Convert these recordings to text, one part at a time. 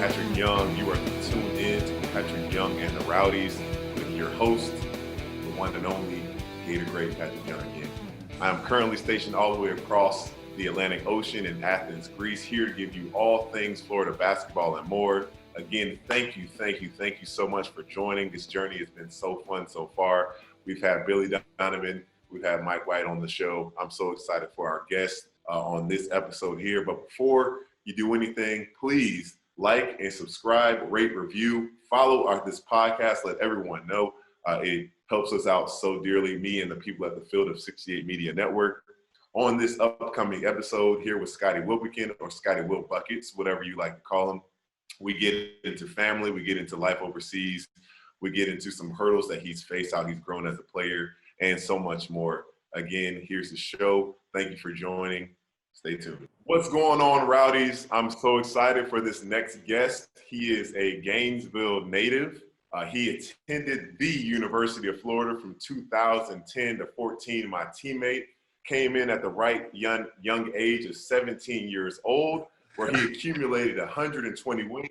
Patric Young. You are tuned in to Patric Young and the Rowdies with your host, the one and only Gator great Patric Young again. I am currently stationed all the way across the Atlantic Ocean in Athens, Greece, here to give you all things Florida basketball and more. Again, thank you so much for joining. This journey has been so fun so far. We've had Billy Donovan, we've had Mike White on the show. I'm so excited for our guest on this episode here. But before you do anything, please like and subscribe, rate, review, follow this podcast. Let everyone know. It helps us out so dearly, me and the people at the Field of 68 Media Network. On this upcoming episode here with Scottie Wilbekin, or Scottie Will Buckets, whatever you like to call him, we get into family, we get into life overseas, we get into some hurdles that he's faced, how he's grown as a player, and so much more. Again, here's the show. Thank you for joining. Stay tuned. What's going on, Rowdies? I'm so excited for this next guest. He is a Gainesville native. He attended the University of Florida from 2010 to 14. My teammate came in at the right young age of 17 years old, where he accumulated 120 wins,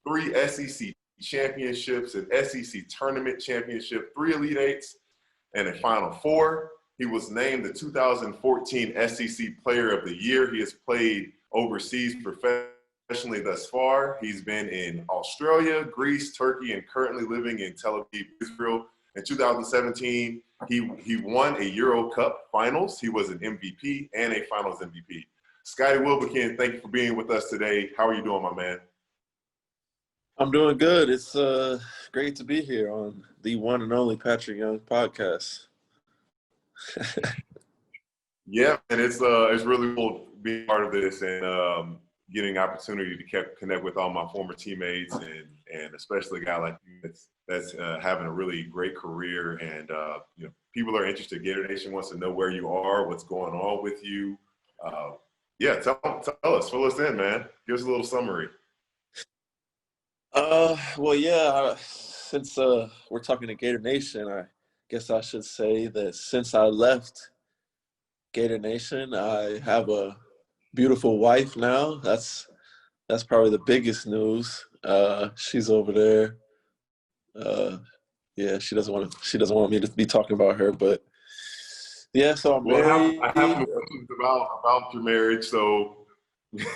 3 SEC championships, an SEC tournament championship, 3 Elite Eights, and a Final Four. He was named the 2014 SEC Player of the Year. He has played overseas professionally thus far. He's been in Australia, Greece, Turkey, and currently living in Tel Aviv, Israel. In 2017, he won a Euro Cup Finals. He was an MVP and a Finals MVP. Scottie Wilbekin, thank you for being with us today. How are you doing, my man? I'm doing good. It's great to be here on the one and only Patric Young podcast. Yeah, and it's really cool being part of this and getting an opportunity to connect with all my former teammates and especially a guy like you that's having a really great career. And people are interested. Gator Nation wants to know where you are, what's going on with you. Yeah, tell us, fill us in, man. Give us a little summary. Since we're talking to Gator Nation, I guess I should say that since I left Gator Nation, I have a beautiful wife now. That's probably the biggest news. She's over there. She doesn't want me to be talking about her, but yeah. So I'm married. I have some questions about your marriage, so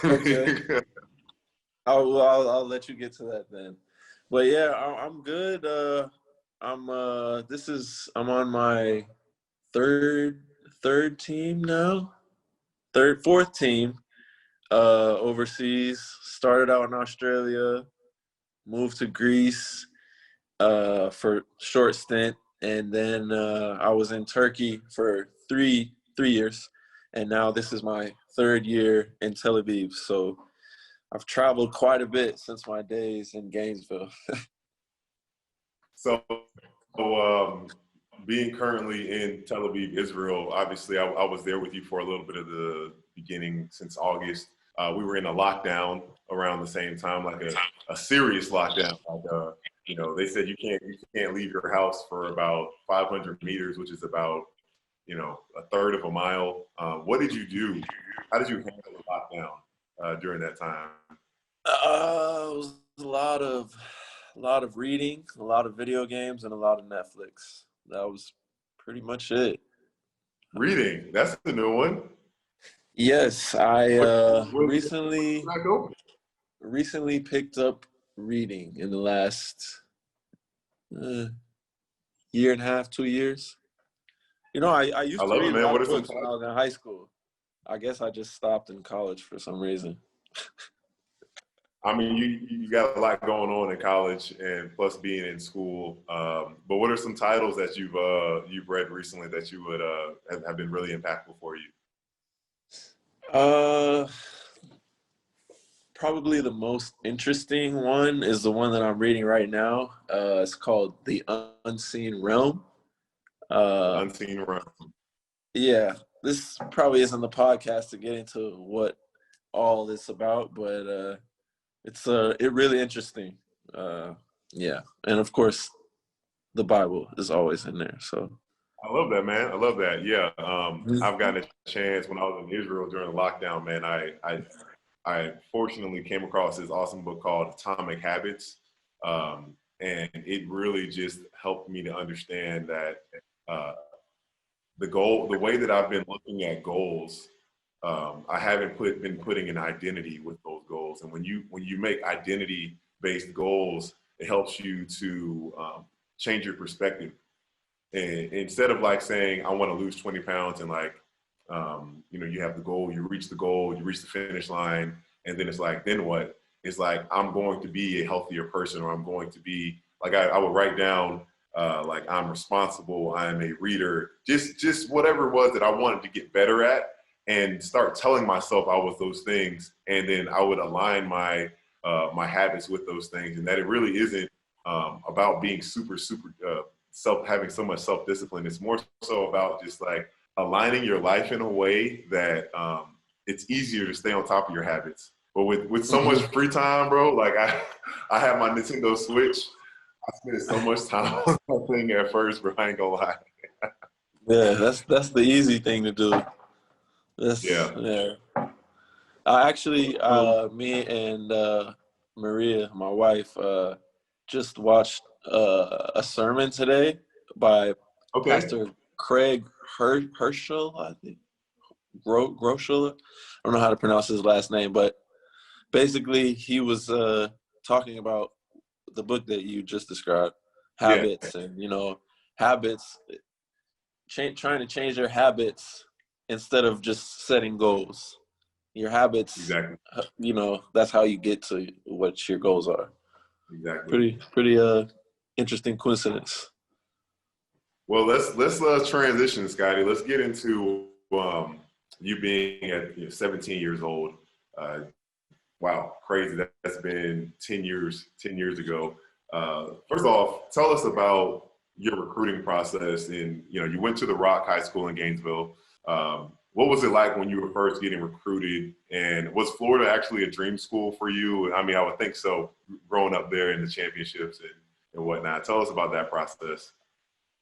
okay. I'll let you get to that then. But yeah, I'm good. I'm on my third team now. Fourth team overseas. Started out in Australia, moved to Greece for a short stint, and then I was in Turkey for three years, and now this is my 3rd year in Tel Aviv. So I've traveled quite a bit since my days in Gainesville. So, being currently in Tel Aviv, Israel, obviously I was there with you for a little bit of the beginning since August. We were in a lockdown around the same time, like a serious lockdown. Like, they said you can't leave your house for about 500 meters, which is about, a third of a mile. What did you do? How did you handle the lockdown during that time? It was a lot of reading, a lot of video games, and a lot of Netflix. That was pretty much it. Reading, that's the new one. Yes, I recently picked up reading in the last year and a half, 2 years. I used to read a lot of books when I was in high school. I guess I just stopped in college for some reason. I mean, you got a lot going on in college and plus being in school. But what are some titles that you've read recently that you would have been really impactful for you? Probably the most interesting one is the one that I'm reading right now. It's called The Unseen Realm. Unseen Realm. Yeah, this probably isn't the podcast to get into what all this about, but it's really interesting. Yeah, and of course, the Bible is always in there. So I love that, man. I love that. Yeah, I've gotten a chance when I was in Israel during the lockdown, man. I I fortunately came across this awesome book called Atomic Habits. And it really just helped me to understand that uh, the way that I've been looking at goals, I haven't been putting an identity with those goals. And when you make identity based goals, it helps you to change your perspective. And instead of like saying, I want to lose 20 pounds and like, you have the goal, you reach the finish line, and then it's like, then what? It's like, I'm going to be a healthier person, or I'm going to be like, I would write down, like, I'm responsible, I'm a reader, just whatever it was that I wanted to get better at, and start telling myself I was those things. And then I would align my habits with those things, and that it really isn't about being super having so much self-discipline. It's more so about just like aligning your life in a way that it's easier to stay on top of your habits. But with so much free time, bro, like I have my Nintendo Switch. I spent so much time on that thing at first, bro. I ain't gonna lie. Yeah, that's the easy thing to do. Yeah. Yeah. I actually, So, me and Maria, my wife, just watched a sermon today by okay. Pastor Craig Herschel, I think. Groschel. I don't know how to pronounce his last name, but basically he was talking about the book that you just described, Yeah. habits, and habits, trying to change your habits instead of just setting goals. Your habits, Exactly. that's how you get to what your goals are. Exactly. Pretty interesting coincidence. Well, let's transition, Scotty. Let's get into you being at 17 years old. Uh, wow, crazy! That's been 10 years ago. First off, tell us about your recruiting process. And you went to the Rock High School in Gainesville. What was it like when you were first getting recruited? And was Florida actually a dream school for you? I mean, I would think so, growing up there in the championships and whatnot. Tell us about that process.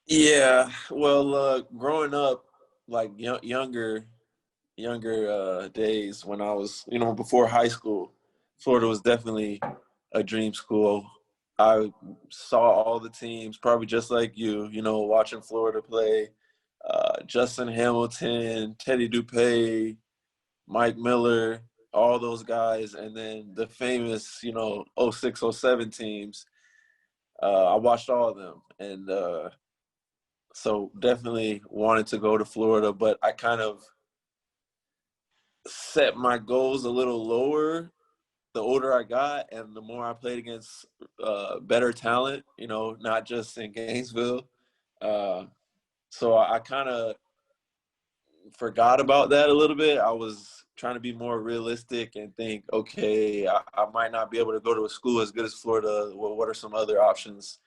Yeah, well, growing up, like younger days when I was, before high school, Florida was definitely a dream school. I saw all the teams, probably just like you, watching Florida play. Justin Hamilton, Teddy Dupay, Mike Miller, all those guys, and then the famous, '06, '07 teams. I watched all of them, and so definitely wanted to go to Florida, but I kind of set my goals a little lower the older I got and the more I played against better talent, not just in Gainesville. So I kind of forgot about that a little bit. I was trying to be more realistic and think, okay, I might not be able to go to a school as good as Florida. Well, what are some other options?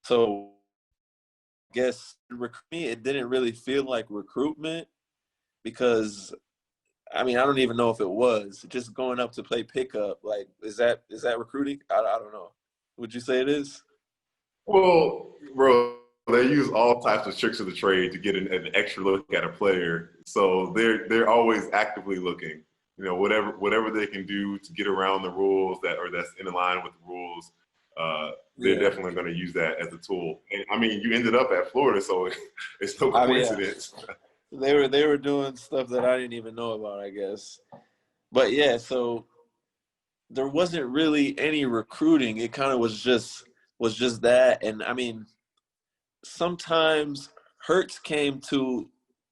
So I guess recruiting, it didn't really feel like recruitment because I mean, I don't even know if it was just going up to play pickup. Like, is that recruiting? I don't know. Would you say it is? Well, bro, they use all types of tricks of the trade to get an extra look at a player. So they're always actively looking. Whatever they can do to get around the rules that's in line with the rules. They're Yeah. definitely going to use that as a tool. And I mean, you ended up at Florida, so it's no I mean, yeah. coincidence. They were doing stuff that I didn't even know about, I guess. But yeah, so there wasn't really any recruiting. It kind of was just that. And I mean, sometimes Hertz came to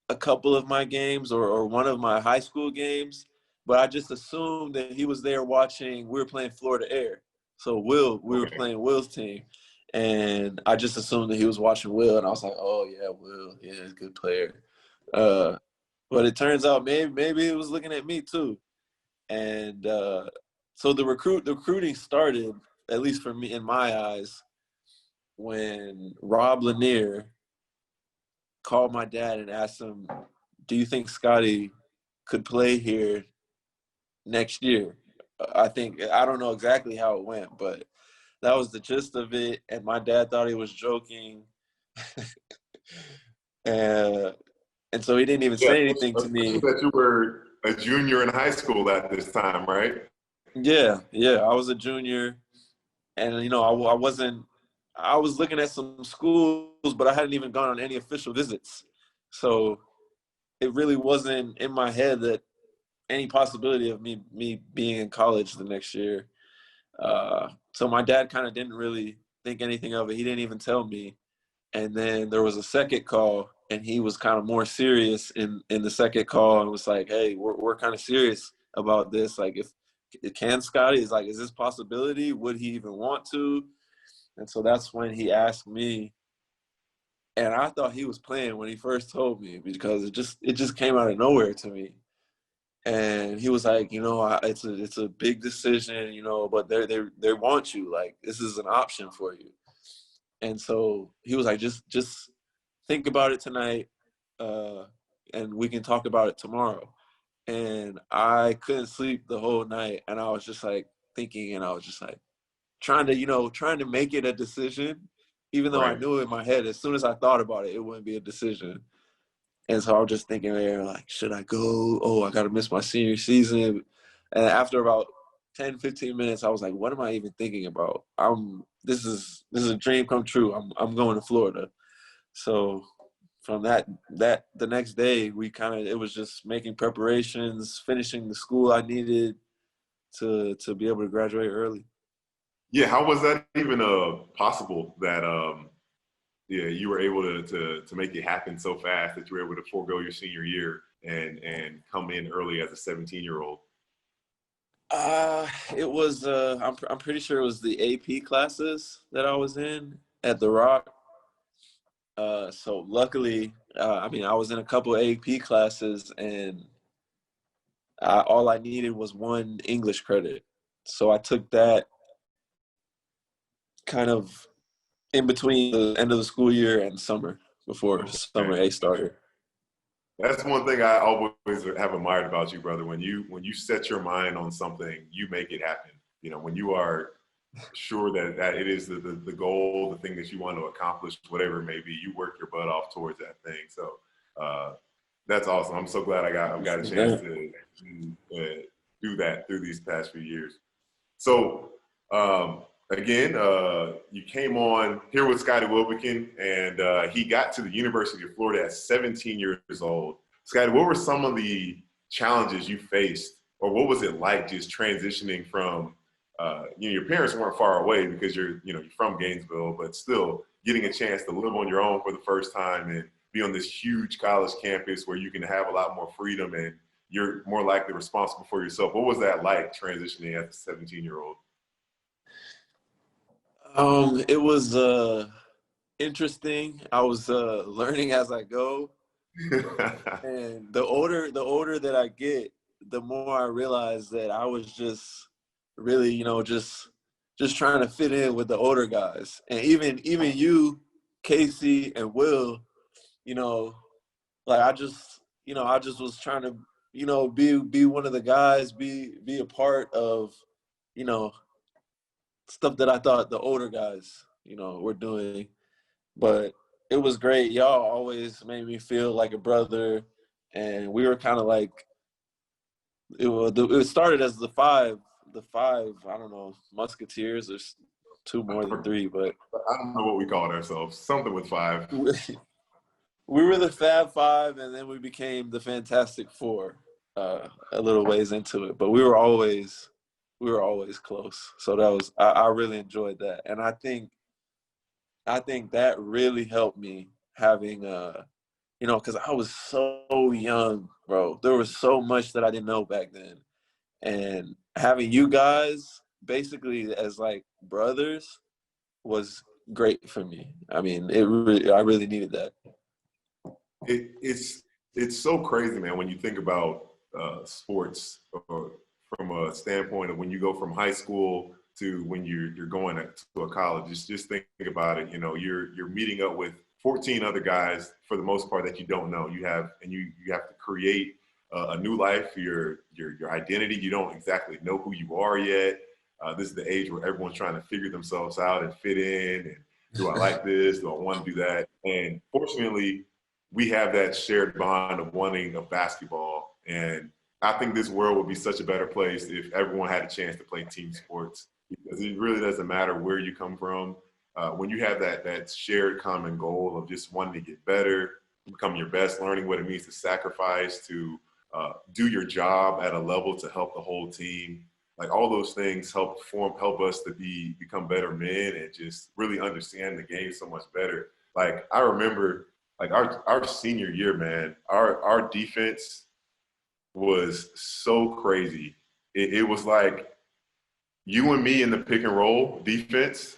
a couple of my games or one of my high school games, but I just assumed that he was there watching. We were playing Florida Air, so we were Okay. playing Will's team, and I just assumed that he was watching Will, and I was like, oh yeah, Will, yeah, he's a good player. But it turns out maybe he was looking at me too, and so the recruiting started, at least for me in my eyes, when Rob Lanier called my dad and asked him, do you think Scottie could play here next year? I don't know exactly how it went, but that was the gist of it. And my dad thought he was joking. and so he didn't even Yeah, say anything to especially me. that a junior in high school at this time, right? Yeah. I was a junior, and I wasn't. I was looking at some schools, but I hadn't even gone on any official visits, so it really wasn't in my head that any possibility of me being in college the next year. So my dad kind of didn't really think anything of it. He didn't even tell me. And then there was a second call, and he was kind of more serious in the second call, and was like, "Hey, we're kind of serious about this. Like, if can Scottie is like, is this possibility? Would he even want to?" And so that's when he asked me, and I thought he was playing when he first told me, because it just came out of nowhere to me. And he was like, it's a big decision, but they want you. Like, this is an option for you. And so he was like, just think about it tonight, and we can talk about it tomorrow. And I couldn't sleep the whole night, and I was just like thinking, and I was just like trying to make it a decision, even though I Right. knew in my head as soon as I thought about it, it wouldn't be a decision. And so I was just thinking there, like, should I go? Oh, I got to miss my senior season. And after about 10, 15 minutes, I was like, what am I even thinking about? This is a dream come true. I'm going to Florida. So from that the next day, it was just making preparations, finishing the school I needed to be able to graduate early. Yeah, how was that even possible that yeah, you were able to make it happen so fast that you were able to forego your senior year and come in early as a 17-year-old? It was I'm pretty sure it was the AP classes that I was in at the Rock. So luckily, I was in a couple of AP classes, and all I needed was one English credit. So I took that kind of in between the end of the school year and summer, before summer Okay. A started. That's one thing I always have admired about you, brother. When you set your mind on something, you make it happen. When you are sure that it is the goal, the thing that you want to accomplish, whatever it may be, you work your butt off towards that thing. So that's awesome. I'm so glad I've got a chance to do that through these past few years. So again, you came on here with Scottie Wilbekin, and he got to the University of Florida at 17 years old. Scottie, what were some of the challenges you faced, or what was it like just transitioning from, your parents weren't far away because you're from Gainesville, but still getting a chance to live on your own for the first time and be on this huge college campus where you can have a lot more freedom and you're more likely responsible for yourself. What was that like transitioning as a 17-year-old? It was interesting. I was learning as I go, and the older that I get, the more I realize that I was just really, just trying to fit in with the older guys. And even you, Casey and Will, you know, like I just was trying to, be one of the guys, be a part of, you know, stuff that I thought the older guys, were doing. But it was great. Y'all always made me feel like a brother, and we were kind of like, it started as the five, I don't know, Musketeers. There's two more than three, but I don't know what we called ourselves. Something with five. we were the Fab Five, and then we became the Fantastic Four a little ways into it. But we were always close. So that was I really enjoyed that, and I think that really helped me having because I was so young, bro. There was so much that I didn't know back then, and having you guys basically as like brothers was great for me. I mean, I really needed that. It's so crazy, man, when you think about sports, or from a standpoint of when you go from high school to when you're going to a college. Just think about it. You're meeting up with 14 other guys for the most part that you don't know. You have to create a new life, your identity. You don't exactly know who you are yet. This is the age where everyone's trying to figure themselves out and fit in. And do I like this? Do I want to do that? And fortunately, we have that shared bond of wanting a basketball. And I think this world would be such a better place if everyone had a chance to play team sports, because it really doesn't matter where you come from. When you have that shared common goal of just wanting to get better, become your best, learning what it means to sacrifice, to do your job at a level to help the whole team. Like all those things help us to become better men and just really understand the game so much better. Like I remember, like our senior year, man, our defense was so crazy. It was like you and me in the pick and roll defense.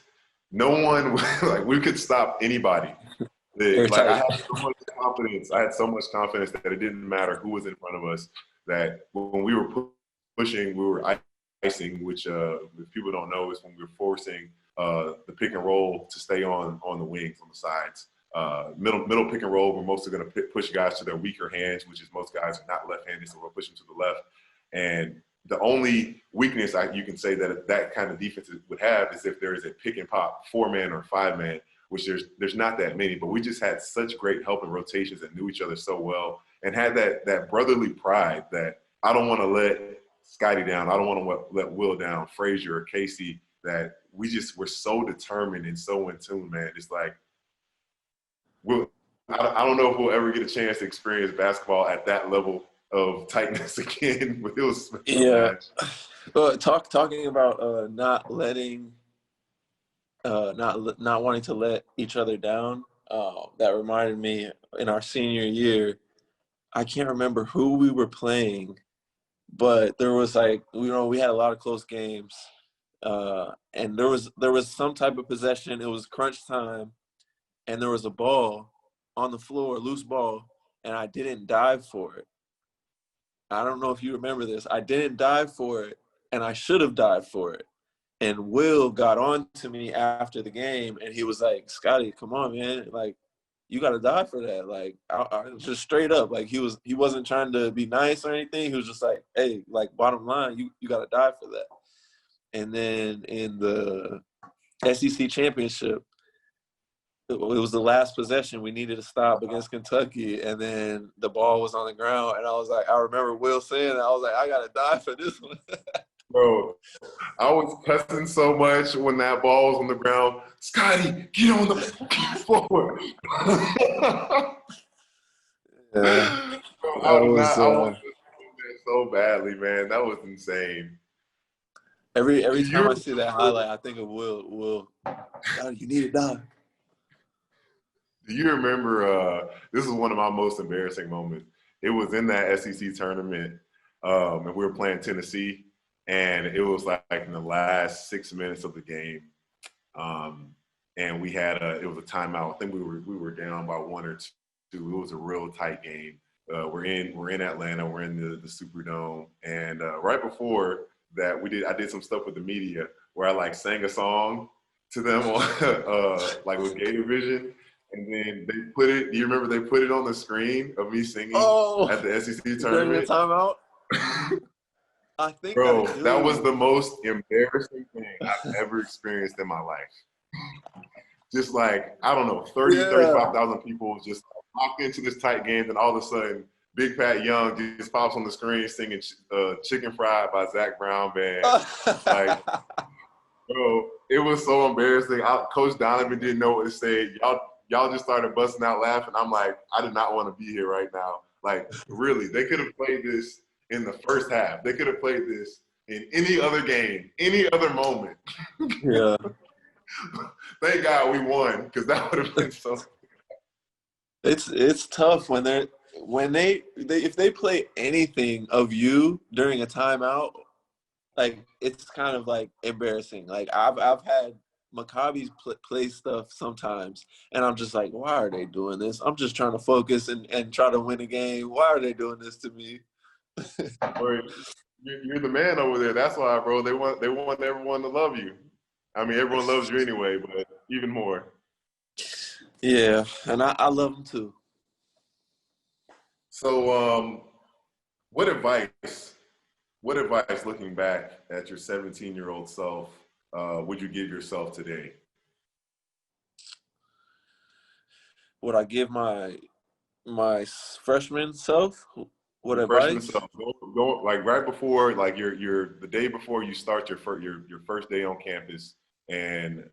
No one like we could stop anybody. Like I Airtight. had so much confidence. I had so much confidence that it didn't matter who was in front of us. That when we were pushing, we were icing, which if people don't know is when we were forcing the pick and roll to stay on the wings, on the sides. Middle pick and roll, we're mostly going to push guys to their weaker hands, which is most guys are not left-handed, so we're pushing to the left. And the only weakness you can say that kind of defense would have is if there is a pick and pop 4-man or 5-man, which there's not that many, but we just had such great help and rotations and knew each other so well and had that brotherly pride that I don't want to let Scottie down. I don't want to let Will down, Frazier or Casey, that we're so determined and so in tune, man. It's like, I don't know if we'll ever get a chance to experience basketball at that level of tightness again, but it was so Yeah. bad. Talking about not letting not wanting to let each other down. That reminded me in our senior year, I can't remember who we were playing, but there was like, we had a lot of close games, and there was some type of possession. It was crunch time, and there was a ball on the floor, loose ball, and I didn't dive for it. I don't know if you remember this. I didn't dive for it, and I should have dived for it. And Will got on to me after the game, and he was like, "Scottie, come on, man! Like, you got to die for that." Like, I just straight up, like he wasn't trying to be nice or anything. He was just like, "Hey, like, bottom line, you got to die for that." And then in the SEC championship, it was the last possession. We needed to stop against Kentucky, and then the ball was on the ground, and I was like, I remember Will saying that. I was like, I got to die for this one. Bro, I was cussing so much when that ball was on the ground. Scottie, get on the floor. Yeah, Bro, that was I wanted to do that so badly, man. That was insane. every time I You see that highlight, I think of Will. God, you need to die. Do you remember? This is one of my most embarrassing moments. It was in that SEC tournament, and we were playing Tennessee, and it was like in the last 6 minutes of the game, and we had it was a timeout. I think we were down by 1 or 2. It was a real tight game. We're in Atlanta. We're in the Superdome, and right before that, I did some stuff with the media where I like sang a song to them on like with Gator Vision. And then they put it. Do you remember they put it on the screen of me singing at the SEC During the tournament? timeout? I think I Bro, that was do. the most embarrassing thing I've ever experienced in my life. Just like, I don't know, 35,000 people just locked into this tight game, and all of a sudden, Big Pat Young just pops on the screen singing Chicken Fried by Zach Brown Band. Like, bro, it was so embarrassing. Coach Donovan didn't know what to say. Y'all just started busting out laughing. I'm like, I did not want to be here right now. Like, really, they could have played this in the first half. They could have played this in any other game, any other moment. Yeah. Thank God we won, because that would have been so. It's tough when they if they play anything of you during a timeout, like it's kind of like embarrassing. Like I've had Maccabi's play stuff sometimes, and I'm just like, why are they doing this? I'm just trying to focus and try to win a game. Why are they doing this to me? You're the man over there. That's why, bro. They want everyone to love you. I mean, everyone loves you anyway, but even more. Yeah, and I love them too. So, what advice, looking back at your 17-year-old self, would you give yourself today? Would I give my freshman self what Your freshman advice? self. go like right before, like your the day before you start your first day on campus, and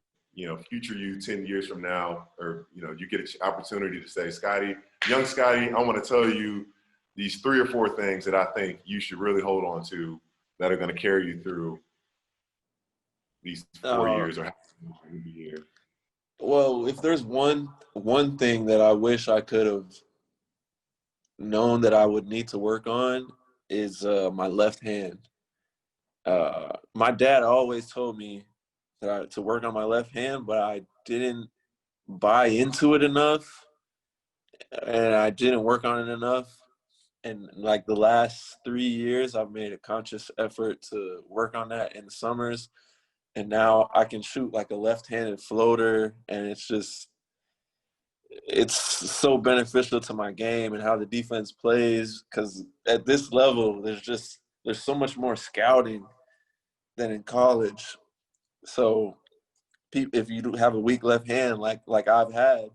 future you 10 years from now, or you get an opportunity to say, Scottie, young Scottie, I want to tell you these 3 or 4 things that I think you should really hold on to that are going to carry you through these 4 years or half a year. Well, if there's one thing that I wish I could have known that I would need to work on is my left hand. My dad always told me that to work on my left hand, but I didn't buy into it enough, and I didn't work on it enough. And like the last 3 years, I've made a conscious effort to work on that in the summers. And now I can shoot like a left-handed floater, and it's so beneficial to my game and how the defense plays. Because at this level, there's so much more scouting than in college. So if you have a weak left hand like I've had,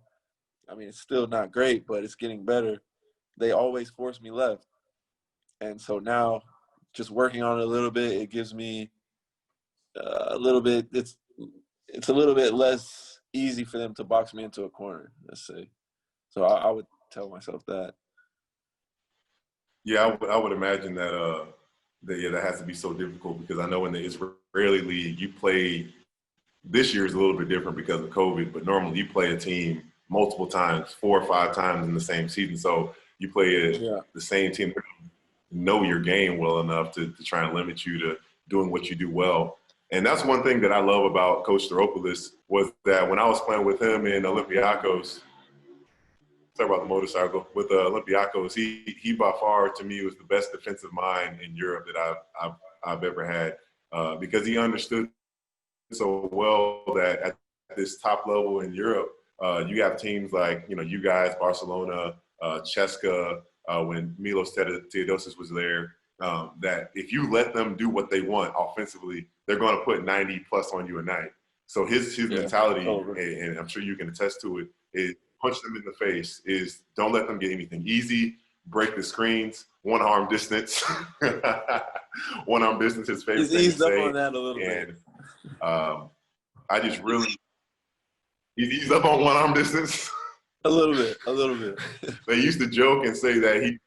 I mean, it's still not great, but it's getting better. They always force me left. And so now just working on it a little bit, it gives me a little bit, it's a little bit less easy for them to box me into a corner, let's say. So I would tell myself that. Yeah, I would imagine that that has to be so difficult, because I know in the Israeli league you play. This year is a little bit different because of COVID, but normally you play a team multiple times, 4 or 5 times in the same season. So you play the same team, know your game well enough to try and limit you to doing what you do well. And that's one thing that I love about Coach Staropoulos, was that when I was playing with him in Olympiacos, talk about the motorcycle, with Olympiacos, he by far, to me, was the best defensive mind in Europe that I've ever had, because he understood so well that at this top level in Europe, you have teams like, you guys, Barcelona, Cheska, when Milos Teodosic was there, that if you let them do what they want offensively, they're going to put 90 plus on you a night. So his mentality, and I'm sure you can attest to it, is punch them in the face, is don't let them get anything easy, break the screens, one arm distance. One arm distance is his favorite thing to say. He's eased up on that a little bit. I just really – he's eased up on one arm distance. A little bit. They used to joke and say that he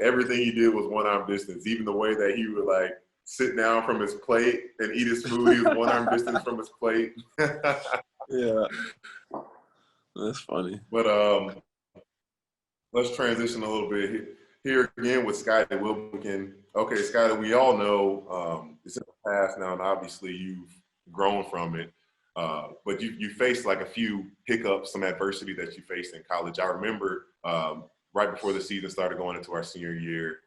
everything he did was one arm distance. Even the way that he would like sit down from his plate and eat his food, he was one arm distance from his plate. Yeah, that's funny. But let's transition a little bit here again with Scottie Wilbekin. Okay, Scottie, we all know it's in the past now, and obviously you've grown from it. But you faced like a few hiccups, some adversity that you faced in college. I remember right before the season started, going into our senior year,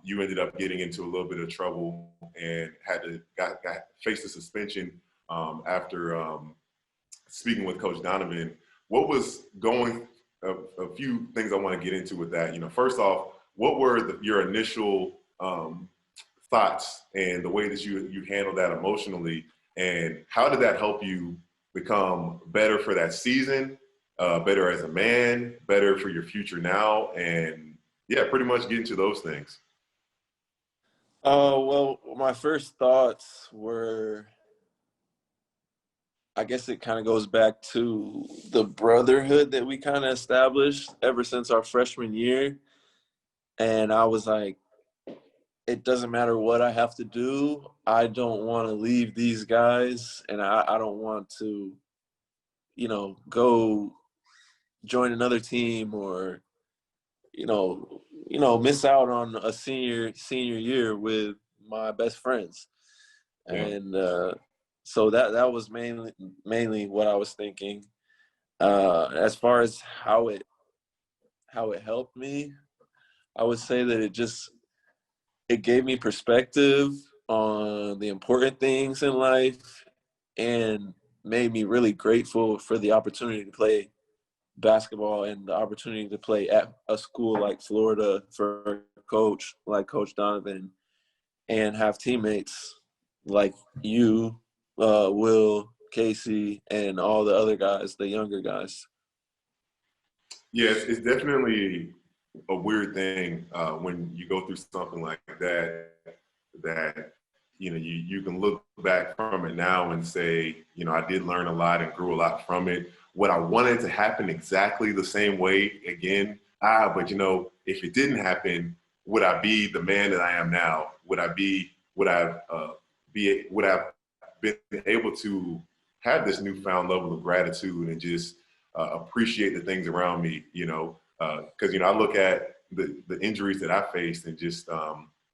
you ended up getting into a little bit of trouble and had to face a suspension after speaking with Coach Donovan. What was going? A few things I want to get into with that. First off, what were your initial thoughts and the way that you handled that emotionally? And how did that help you become better for that season, better as a man, better for your future now? And, yeah, pretty much get into those things. Well, my first thoughts were, I guess it kind of goes back to the brotherhood that we kind of established ever since our freshman year. And I was like, it doesn't matter what I have to do. I don't want to leave these guys, and I don't want to, go join another team or, miss out on a senior year with my best friends. Yeah. And so that was mainly what I was thinking. As far as how it helped me, I would say that it gave me perspective on the important things in life and made me really grateful for the opportunity to play basketball and the opportunity to play at a school like Florida for a coach like Coach Donovan and have teammates like you, Will, Casey, and all the other guys, the younger guys. Yes, it's definitely a weird thing when you go through something like that, that, you can look back from it now and say, I did learn a lot and grew a lot from it. Would I want it to happen exactly the same way again? But if it didn't happen, would I be the man that I am now? Would I been able to have this newfound level of gratitude and just appreciate the things around me, because, I look at the injuries that I faced and just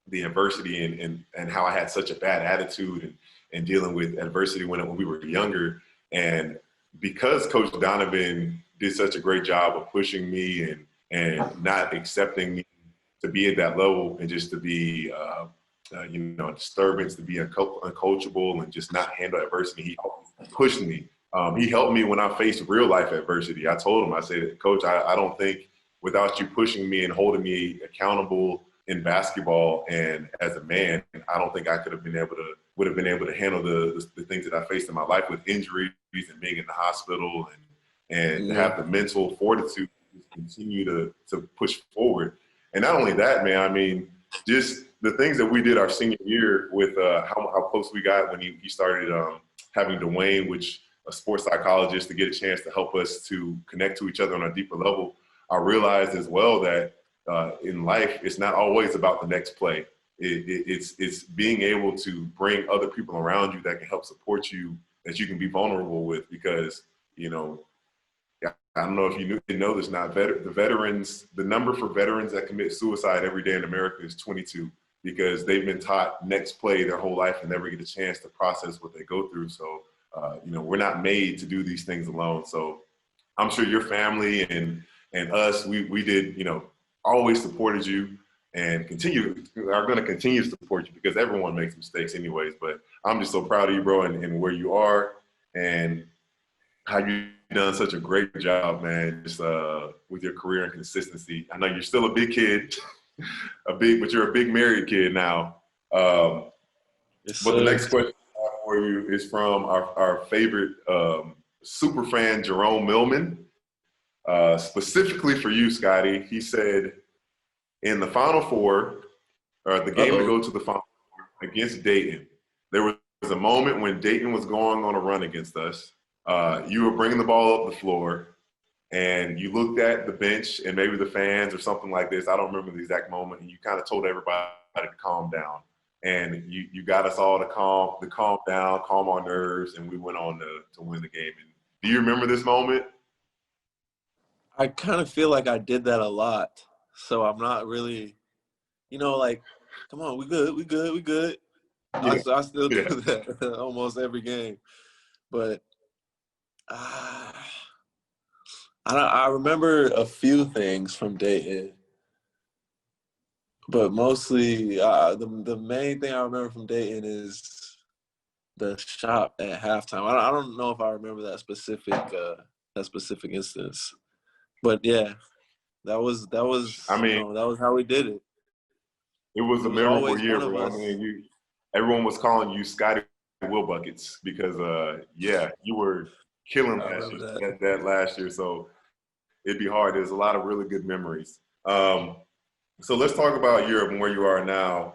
the adversity and how I had such a bad attitude and dealing with adversity when we were younger. And because Coach Donovan did such a great job of pushing me and not accepting me to be at that level and just to be, a disturbance, to be uncoachable and just not handle adversity, he pushed me. He helped me when I faced real life adversity. I told him, I said, Coach, I don't think without you pushing me and holding me accountable in basketball and as a man, I don't think I would have been able to handle the things that I faced in my life with injuries and being in the hospital and to have the mental fortitude to continue to push forward. And not only that, man, I mean, just the things that we did our senior year with how close we got when he started having Dwayne, which a sports psychologist, to get a chance to help us to connect to each other on a deeper level. I realized as well that in life, it's not always about the next play. It's being able to bring other people around you that can help support you, that you can be vulnerable with, because, I don't know if you know this, the number for veterans that commit suicide every day in America is 22, because they've been taught next play their whole life and never get a chance to process what they go through. So, we're not made to do these things alone. So I'm sure your family and us, we did, always supported you and are going to continue to support you, because everyone makes mistakes anyways. But I'm just so proud of you, bro, and where you are and how you've done such a great job, man, just with your career and consistency. I know you're still a big kid, but you're a big married kid now. Yes, but the next question for you is from our favorite super fan, Jerome Millman. Specifically for you, Scottie, he said, in the Final Four, the game to go to the Final Four against Dayton, there was a moment when Dayton was going on a run against us. You were bringing the ball up the floor, and you looked at the bench and maybe the fans or something like this. I don't remember the exact moment, and you kind of told everybody to calm down. And you got us all to calm down, calm our nerves, and we went on to win the game. And do you remember this moment? I kind of feel like I did that a lot. So I'm not really, come on, we good. Yeah. I still do that almost every game. But I remember a few things from Dayton. But mostly, the main thing I remember from Dayton is the shot at halftime. I don't know if I remember that specific instance. But yeah, that was I mean, that was how we did it. It was a memorable Always year, one of bro. us. I mean, everyone was calling you Scottie Wilbekin because, you were killing that last year. So it'd be hard. There's a lot of really good memories. So let's talk about Europe and where you are now.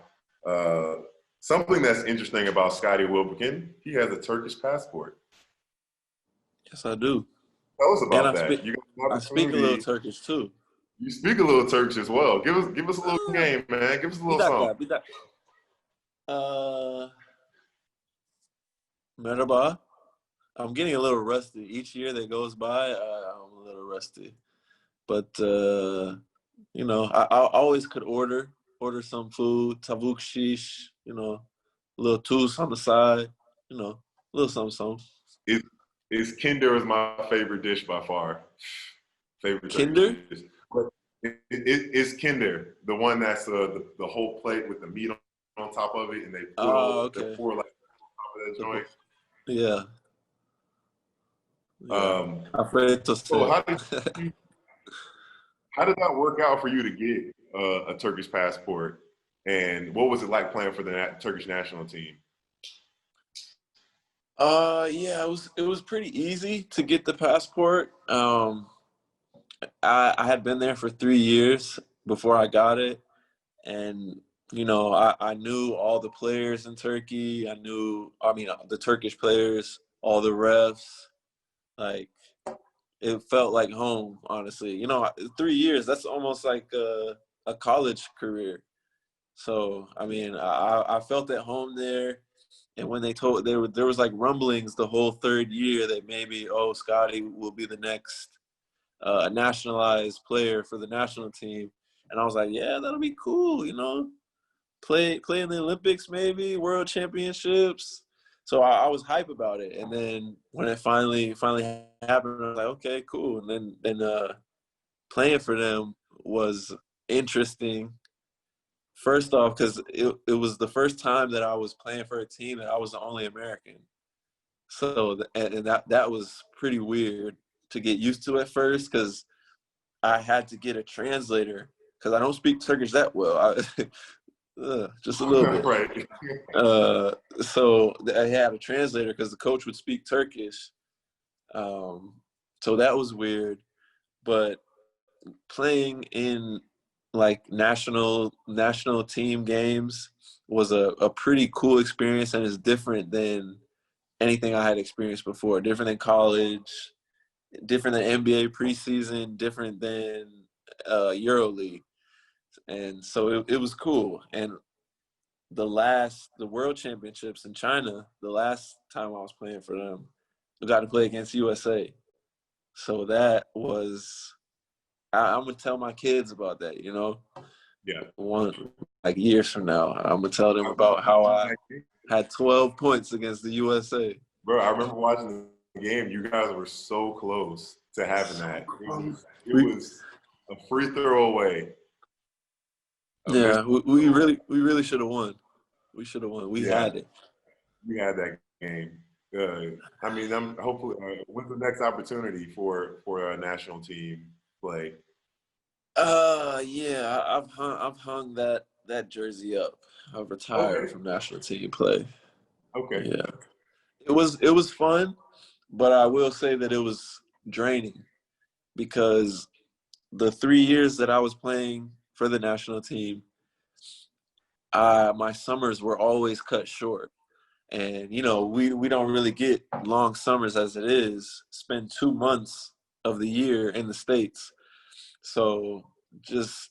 Something that's interesting about Scottie Wilbekin, he has a Turkish passport. Yes, I do. Tell us about And that. I speak a little Turkish too. You speak a little Turkish as well. Give us a little game, man. Give us a little something. Merhaba. I'm getting a little rusty. Each year that goes by, I'm a little rusty. But, I always could order some food, tavuk shish, a little tools on the side, a little something. Kinder is my favorite dish by far. Favorite Kinder? Turkish dish. It's Kinder, the one that's the whole plate with the meat on top of it, and they pour like on top of that joint. Yeah. So how did that work out for you to get a Turkish passport, and what was it like playing for the Turkish national team? It was pretty easy to get the passport. I had been there for 3 years, before I got it. And, I knew all the players in Turkey. The Turkish players, all the refs. Like, it felt like home, honestly. 3 years, that's almost like a college career. So, I felt at home there. And when they told, there was like rumblings the whole third year that maybe, Scottie will be the next nationalized player for the national team. And I was like, yeah, that'll be cool, play in the Olympics, maybe world championships. So I was hype about it. And then when it finally happened, I was like, okay, cool. And then playing for them was interesting. First off, because it was the first time that I was playing for a team that I was the only American. So and that was pretty weird to get used to at first, because I had to get a translator because I don't speak Turkish that well. Just a little bit. Right. So I had a translator because the coach would speak Turkish. So that was weird. But playing in like national team games was a pretty cool experience, and it's different than anything I had experienced before. Different than college, different than NBA preseason, different than EuroLeague. And so it was cool. And the World Championships in China, the last time I was playing for them, I got to play against USA. So that was, I'm going to tell my kids about that, Yeah. Years from now. I'm going to tell them about how I had 12 points against the USA. Bro, I remember watching the game. You guys were so close to having that. It was a free throw away. Yeah, we really should have won. We should have won. We had it. We had that game. I'm hopefully. When's the next opportunity for a national team play? Yeah, I've hung that jersey up. I've retired from national team play. Okay. Yeah, it was fun, but I will say that it was draining because the 3 years that I was playing for the national team, my summers were always cut short. And, we don't really get long summers as it is, spend 2 months of the year in the States. So just,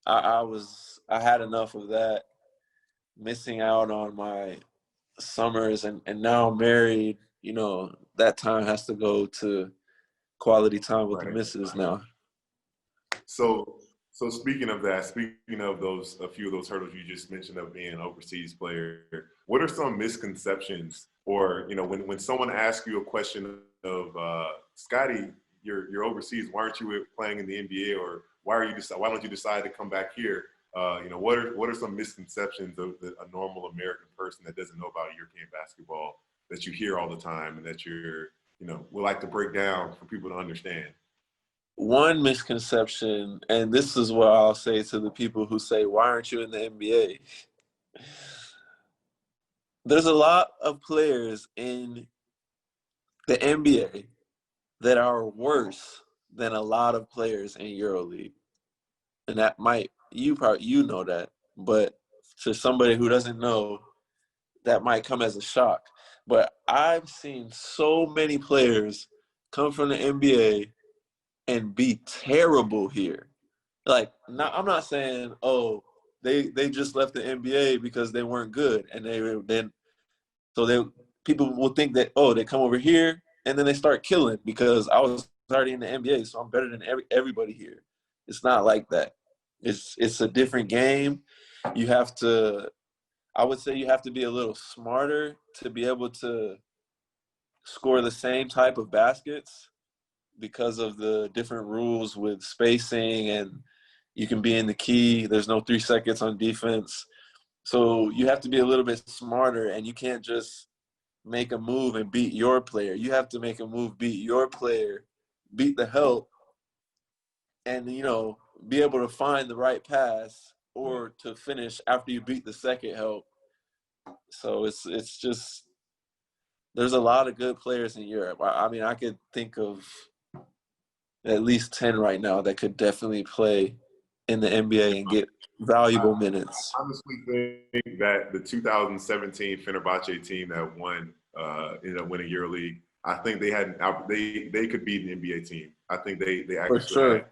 I had enough of that, missing out on my summers, and now I'm married, that time has to go to quality time with the missus now. So speaking of that, speaking of a few of those hurdles you just mentioned of being an overseas player, what are some misconceptions, or when someone asks you a question of Scottie, you're overseas, why aren't you playing in the NBA, or why don't you decide to come back here? What are some misconceptions of a normal American person that doesn't know about European basketball that you hear all the time and that would like to break down for people to understand? One misconception, and this is what I'll say to the people who say, why aren't you in the NBA? There's a lot of players in the NBA that are worse than a lot of players in EuroLeague. And that you know that, but to somebody who doesn't know, that might come as a shock. But I've seen so many players come from the NBA and be terrible here. Like, I'm not saying, they just left the NBA because they weren't good, and people will think that, they come over here and then they start killing because I was already in the NBA, so I'm better than everybody here. It's not like that. It's a different game. I would say you have to be a little smarter to be able to score the same type of baskets because of the different rules with spacing, and you can be in the key. There's no 3 seconds on defense. So you have to be a little bit smarter, and you can't just make a move and beat your player. You have to make a move, beat your player, beat the help, and, be able to find the right pass or to finish after you beat the second help. So it's just, there's a lot of good players in Europe. I could think of at least 10 right now that could definitely play in the NBA and get valuable I minutes. honestly think that the 2017 Fenerbahce team that won ended up winning EuroLeague. I think they could beat an NBA team. I think they For actually sure.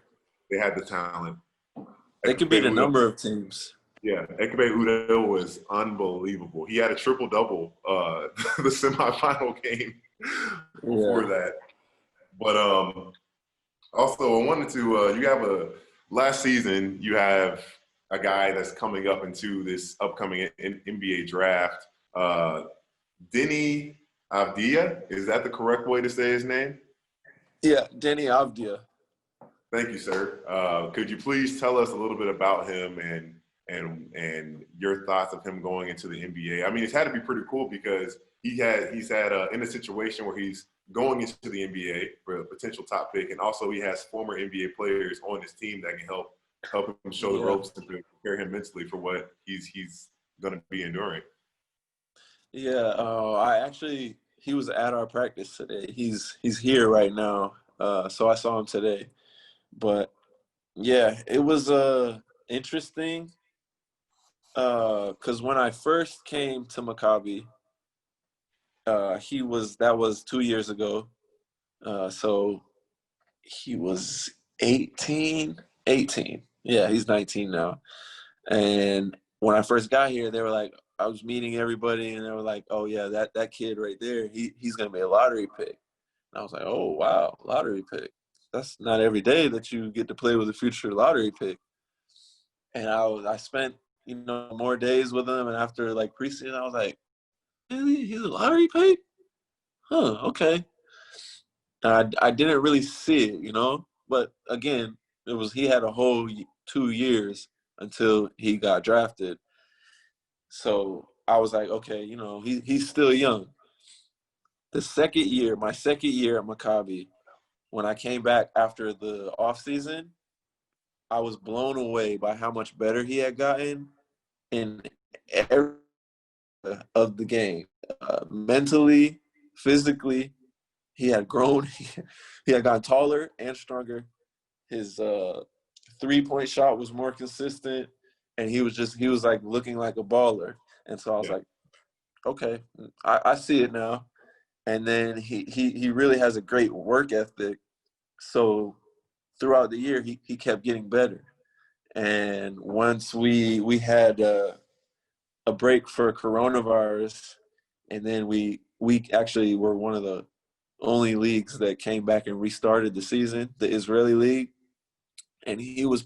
had the talent. They could beat a number of teams. Yeah, Ekpe Udoh was unbelievable. He had a triple-double the semifinal game before that. But also, I wanted to you have last season, you have a guy that's coming up into this upcoming NBA draft. Deni Avdija, is that the correct way to say his name? Yeah, Deni Avdija. Thank you, sir. Could you please tell us a little bit about him and your thoughts of him going into the NBA? I mean, it's had to be pretty cool because he's in a situation where he's going into the NBA for a potential top pick, and also he has former NBA players on his team that can help him show the ropes and prepare him mentally for what he's going to be enduring. Yeah, he was at our practice today. He's here right now, so I saw him today. But yeah, it was interesting because when I first came to Maccabi, that was 2 years ago. So he was 18. Yeah, he's 19 now. And when I first got here, they were like, I was meeting everybody, and they were like, "Oh yeah, that kid right there, he's gonna be a lottery pick." And I was like, "Oh wow, lottery pick. That's not every day that you get to play with a future lottery pick." And I spent more days with him, and after like preseason, I was like, "Really, he's a lottery pick? Huh? Okay." And I didn't really see it, but again, he had a whole 2 years until he got drafted. So I was like, okay, he's still young. My second year at Maccabi, when I came back after the offseason, I was blown away by how much better he had gotten in every of the game. Mentally, physically, he had grown. He had gotten taller and stronger. His three-point shot was more consistent, and he was like looking like a baller. And so I was like, okay, I see it now. And then he really has a great work ethic. So throughout the year, he kept getting better. And once we had a break for coronavirus, and then we actually were one of the only leagues that came back and restarted the season, the Israeli league. And he was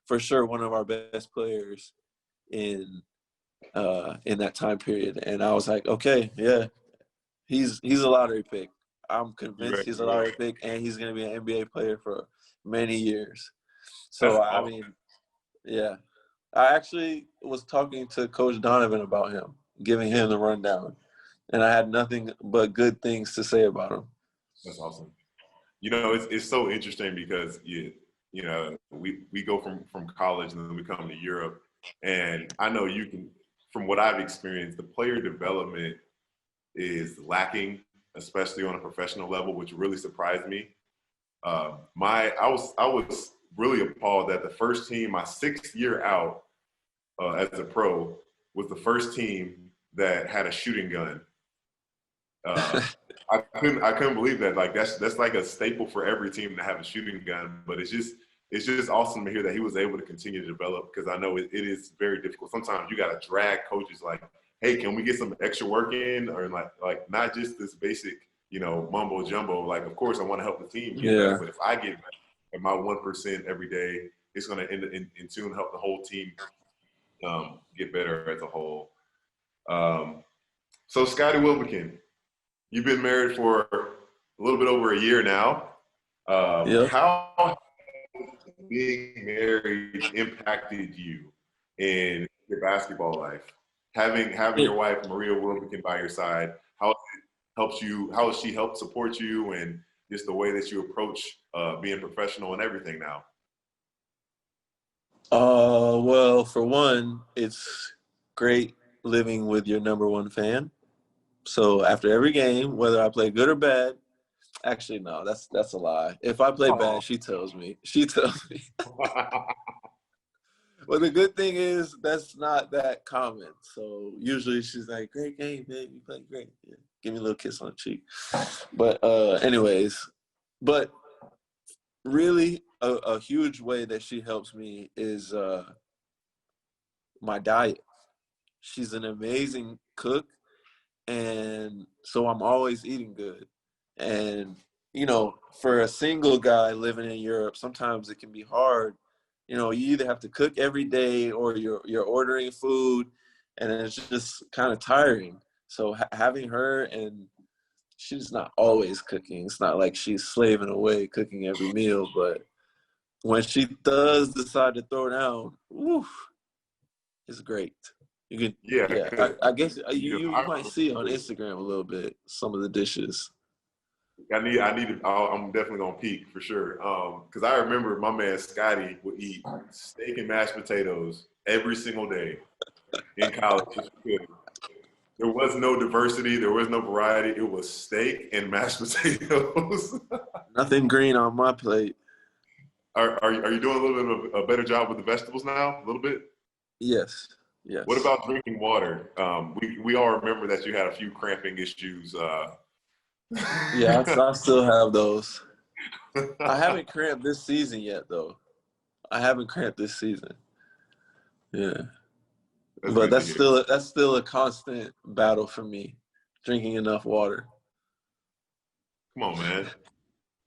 for sure one of our best players in that time period. And I was like, okay, yeah, he's a lottery pick. I'm convinced he's a lottery pick, and he's going to be an NBA player for many years. So, I mean, yeah. I actually was talking to Coach Donovan about him, giving him the rundown. And I had nothing but good things to say about him. That's awesome. It's so interesting because we go from college and then we come to Europe, and I know you can, from what I've experienced, the player development is lacking, especially on a professional level, which really surprised me. I was really appalled that the first team, my 6th year out as a pro, was the first team that had a shooting gun. I couldn't believe that. Like that's like a staple for every team to have a shooting gun. But it's just awesome to hear that he was able to continue to develop, because I know it is very difficult. Sometimes you got to drag coaches like, hey, can we get some extra work in, or like not just this basic mumbo jumbo. Like, of course I want to help the team get better, but if I get at my 1% every day, it's going to in tune help the whole team get better as a whole. So Scottie Wilbekin, you've been married for a little bit over a year now. How has being married impacted you in your basketball life? Having your wife, Maria Wilbekin, by your side, how has she helped support you, and just the way that you approach being professional and everything now? Well, for one, it's great living with your number one fan. So after every game, whether I play good or bad, Actually, no, that's a lie. If I play bad, she tells me. She tells me. Well, the good thing is that's not that common. So usually she's like, "Great game, man. You played great. Yeah. Give me a little kiss on the cheek." But anyways, but really a huge way that she helps me is my diet. She's an amazing cook, and so I'm always eating good. And for a single guy living in Europe, sometimes it can be hard. You either have to cook every day or you're ordering food, and it's just kind of tiring. So having her, and she's not always cooking. It's not like she's slaving away cooking every meal, but when she does decide to throw down, woof, it's great. You can, Yeah, yeah. I guess because you might see on Instagram a little bit some of the dishes. I need to. I'm definitely gonna peek for sure. Because I remember my man Scotty would eat steak and mashed potatoes every single day in college. There was no diversity. There was no variety. It was steak and mashed potatoes. Nothing green on my plate. Are you doing a little bit of a better job with the vegetables now? A little bit. Yes. What about drinking water? We all remember that you had a few cramping issues. Yeah, I still have those. I haven't cramped this season yet, though. I haven't cramped this season. Yeah, but that's still a constant battle for me. Drinking enough water. Come on, man.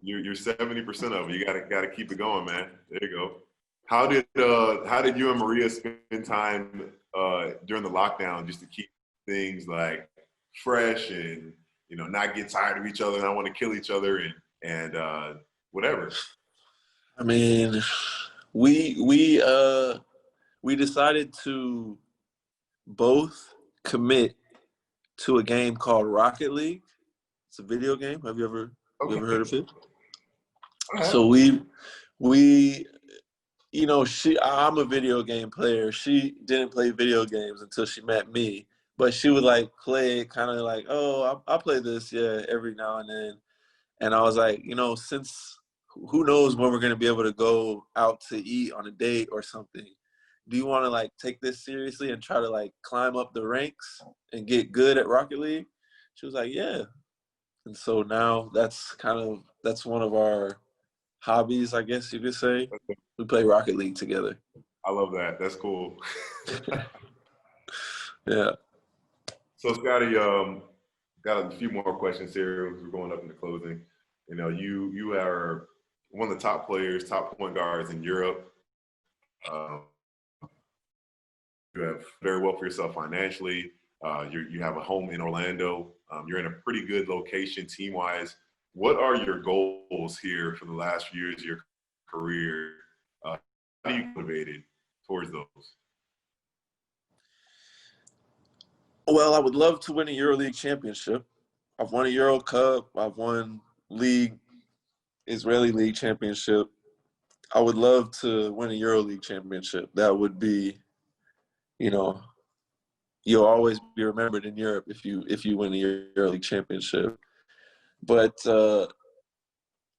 You're 70% of it. You gotta keep it going, man. There you go. How did you and Maria spend time during the lockdown just to keep things like fresh and not get tired of each other and not want to kill each other and whatever? I mean, we decided to both commit to a game called Rocket League. It's a video game. Have you ever heard of it? So I'm a video game player. She didn't play video games until she met me, but she would like play kind of like, oh, I'll play this, yeah, every now and then. And I was like, since who knows when we're going to be able to go out to eat on a date or something. Do you want to like take this seriously and try to like climb up the ranks and get good at Rocket League? She was like, yeah. And so now that's one of our hobbies, I guess you could say. We play Rocket League together. I love that. That's cool. Yeah. So Scotty, got a few more questions here as we're going up into closing. You are one of the top players, top point guards in Europe. You have very well for yourself financially. You have a home in Orlando. You're in a pretty good location team-wise. What are your goals here for the last few years of your career? How are you motivated towards those? Well, I would love to win a EuroLeague championship. I've won a Euro Cup. I've won Israeli League championship. I would love to win a EuroLeague championship. That would be, you'll always be remembered in Europe if you win the EuroLeague championship. But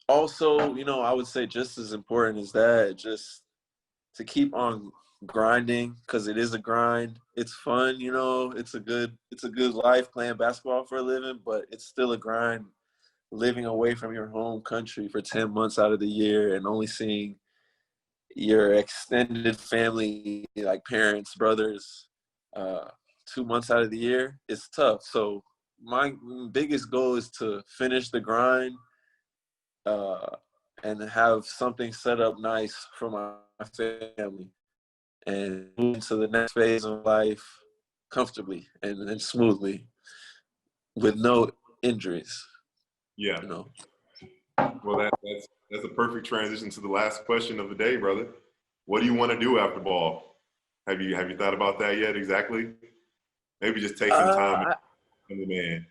also, I would say just as important as that, just to keep on grinding, because it is a grind. It's fun, it's a good life playing basketball for a living, but it's still a grind living away from your home country for 10 months out of the year and only seeing your extended family, like parents, brothers, 2 months out of the year. It's tough. So my biggest goal is to finish the grind and have something set up nice for my family and move into the next phase of life comfortably and smoothly with no injuries. Yeah. Well, that's a perfect transition to the last question of the day, brother. What do you want to do after ball? Have you thought about that yet? Exactly. Maybe just take some time and the man.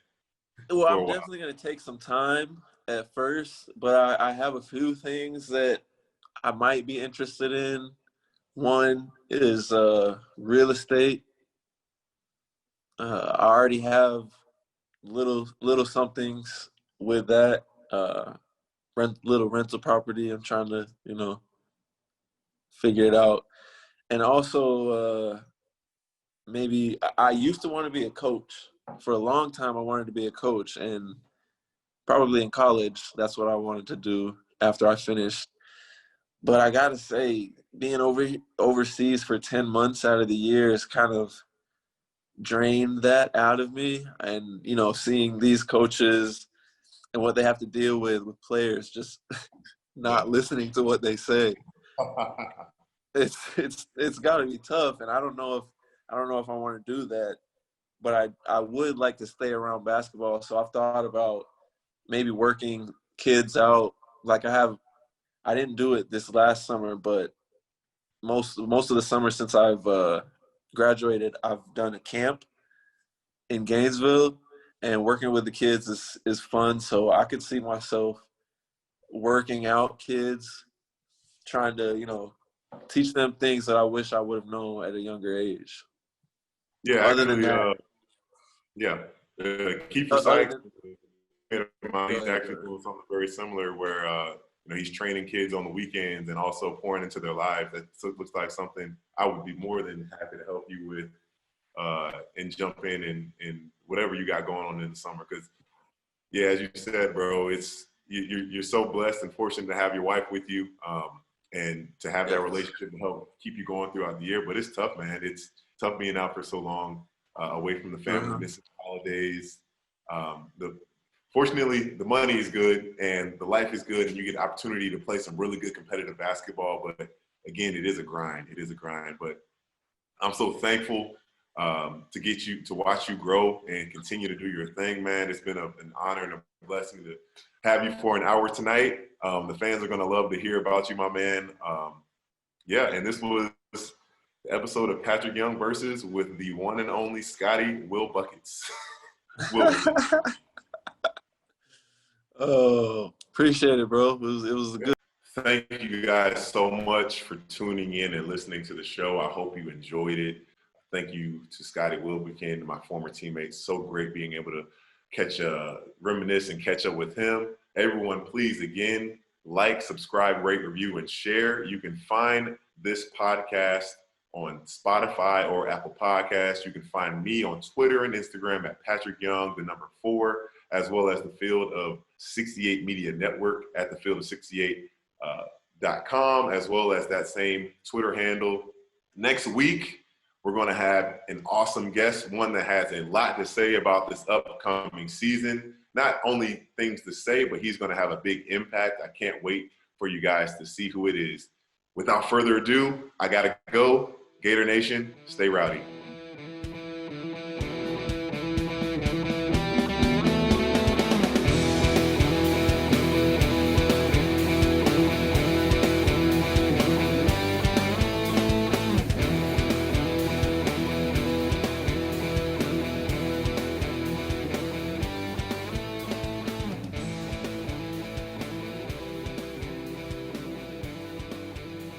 Well, I'm definitely going to take some time at first, but I have a few things that I might be interested in. One is real estate. I already have little somethings with that. little rental property. I'm trying to, figure it out. And also, maybe I used to want to be a coach. For a long time, I wanted to be a coach, and probably in college, that's what I wanted to do after I finished. But I gotta say, being overseas for 10 months out of the year is kind of drained that out of me. And, seeing these coaches and what they have to deal with players just not listening to what they say. It's got to be tough, and I don't know if I want to do that, but I would like to stay around basketball. So I've thought about maybe working kids out. Like I didn't do it this last summer, but most of the summer since I've graduated, I've done a camp in Gainesville, and working with the kids is fun. So I could see myself working out kids, trying to, teach them things that I wish I would have known at a younger age. Yeah, Other actually, than that, Kiefer other Sykes, than, he's actually doing something very similar where he's training kids on the weekends and also pouring into their lives. That looks like something I would be more than happy to help you with and jump in and whatever you got going on in the summer. Because, yeah, as you said, bro, you're so blessed and fortunate to have your wife with you. And to have that relationship to help keep you going throughout the year. But it's tough, man. It's tough being out for so long, away from the family, missing holidays. Fortunately, the money is good and the life is good, and you get the opportunity to play some really good competitive basketball. But again, it is a grind. It is a grind. But I'm so thankful to watch you grow and continue to do your thing, man. It's been an honor and a blessing to have you for an hour tonight. The fans are going to love to hear about you, my man. And this was the episode of Patric Young versus with the one and only Scottie Wilbekin. Oh, appreciate it, bro. It was a good. Thank you guys so much for tuning in and listening to the show. I hope you enjoyed it. Thank you to Scottie Wilbekin, my former teammate. So great being able to reminisce and catch up with him. Everyone, please, again, like, subscribe, rate, review, and share. You can find this podcast on Spotify or Apple Podcasts. You can find me on Twitter and Instagram at Patric Young, the number 4, as well as the Field of 68 Media Network at thefield68.com, as well as that same Twitter handle. Next week, we're going to have an awesome guest, one that has a lot to say about this upcoming season. Not only things to say, but he's going to have a big impact. I can't wait for you guys to see who it is. Without further ado, I got to go. Gator Nation, stay rowdy.